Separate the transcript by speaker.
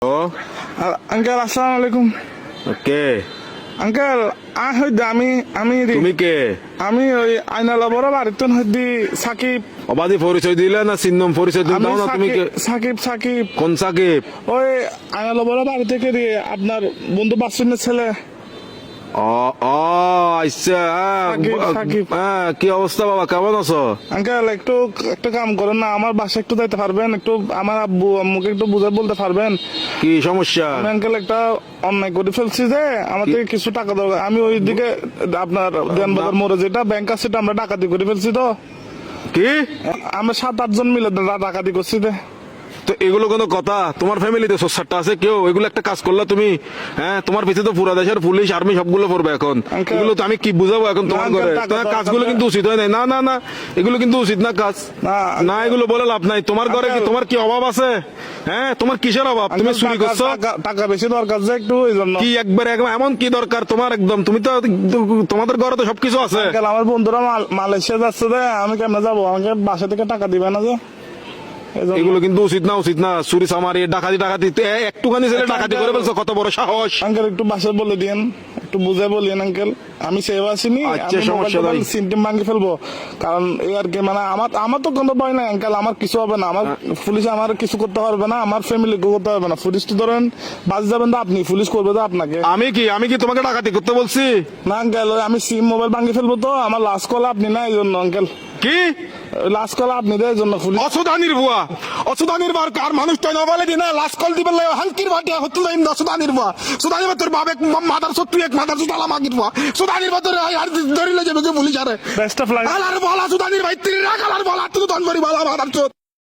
Speaker 1: ও
Speaker 2: uncle আসসালামু আলাইকুম।
Speaker 1: কে
Speaker 2: uncle আমি আমি
Speaker 1: তুমি কে
Speaker 2: আমি ওই আইনালা বড় বাড়িতে হইদি সাকিব।
Speaker 1: অবাধি পরিচয় দিলে না চিহ্নম পরিচয় দিলে
Speaker 2: আমি
Speaker 1: না তুমি কে
Speaker 2: সাকিব সাকিব
Speaker 1: কোন সাকিব?
Speaker 2: ওই আইনালা বড় বাড়ি থেকে দিয়ে আপনার বন্ধু বাসুনের ছেলে।
Speaker 1: ও ও আচ্ছা
Speaker 2: সাকিব।
Speaker 1: কি অবস্থা বাবা, কেমন আছো?
Speaker 2: আঙ্কেল একটু কাম করেন না, আমার বাসায় একটু যাইতে পারবেন? একটু আমার আব্বু আম্মুকে একটু বুঝে বলতে পারবেন?
Speaker 1: কি সমস্যা?
Speaker 2: আমি আঙ্কেল একটা অন্যায় করে ফেলছি যে আমার থেকে কিছু টাকা দরকার। আমি ওইদিকে আপনার দেনবাজার মোড়ে যেটা ব্যাংক আছে সেটা আমরা ডাকাতি করে ফেলছি। তো
Speaker 1: কি
Speaker 2: আমরা 7-8 জন মিলে ডাকাতি করছি।
Speaker 1: তো এগুলো কোনো কথা? তোমার ফ্যামিলিতে সোসারটা আছে কেউ? এগুলো একটা কাজ করলা তুমি? হ্যাঁ, তোমার পিছিয়ে তো পুরা দেশের পুলিশ আর্মি সবগুলো পড়বে এখন।
Speaker 2: Uncle,
Speaker 1: এগুলো তো আমি কি বুঝাবো এখন তোমার
Speaker 2: না,
Speaker 1: ঘরে?
Speaker 2: uncle,
Speaker 1: তোমার কাজগুলো কিন্তু উচিত হয় নাই। না না না, এগুলো কিন্তু উচিত না কাজ। না এগুলো বলে লাভ নাই। তোমার ঘরে কি
Speaker 2: Uncle,
Speaker 1: তোমার কি অভাব আছে? হ্যাঁ, তোমার কিসের অভাব? তুমি চুরি করছো?
Speaker 2: টাকা বেশি দরকার যে একটু ওই জন্য।
Speaker 1: কি একবার এমন কি দরকার তোমার? একদম তুমি তো তোমাদের ঘরে তো সবকিছু আছে।
Speaker 2: আঙ্কেল আমার বন্ধুরা মালয়েশিয়া যাচ্ছে যে আমি কেমনে যাবো? আমাকে বাসা থেকে টাকা দিবে না যে? এজন্য।
Speaker 1: এগুলো কিন্তু উচিত না, উচিত না। চুরি চামারি ডাকাতি ডাকাতি একটুখানি ছেলে ডাকাতি করে ফেলছো, কত বড় সাহস!
Speaker 2: আঙ্কেল একটু বাসায় বলে দিন, একটু বুঝে বলিয়েন আঙ্কেল। আমি সেভ আসিনি,
Speaker 1: আচ্ছা, সমস্যা নাই।
Speaker 2: সিমটিম ভাঙি ফেলবো। কারণ এই আর কি, মানে আমার তো কোনো ভয় নাই আঙ্কেল। আমার কিছু হবে না, আমার পুলিশ আমার কিছু করতে পারবে না, আমার ফ্যামিলি করতে পারবে না। পুলিশ তো ধরেন বাস যাবেন তো আপনি, পুলিশ করবে তো আপনাকে।
Speaker 1: আমি কি তোমাকে ডাকাতি করতে বলছি?
Speaker 2: না আঙ্কেল, আমি সিম মোবাইল ভাঙি ফেলবো। তো আমার লাস্ট কল আপনি না, এই জন্য আঙ্কেল।
Speaker 1: কি
Speaker 2: লাস্ট কল আপনি দেয় জন্য পুলিশ।
Speaker 1: অসুদানির বুয়া, অসুদানির বার কার মানুষটা নবালে দিনা লাস্ট কল দিবেন লাই হালকির বাটি হতুল দিন অসুদানির বুয়া। সুদানির তোর বাপ এক মাদার সত্তু এক মাদার সুদালা মাগির বুয়া। সুদানির বাতর আর ধরিলে যাবে পুলিশ আরে
Speaker 2: বেস্ট অফ লাইফ।
Speaker 1: আলার বলা সুদানির ভাই তিন রাখ আলার বলা তুই দন করি বলা মাদার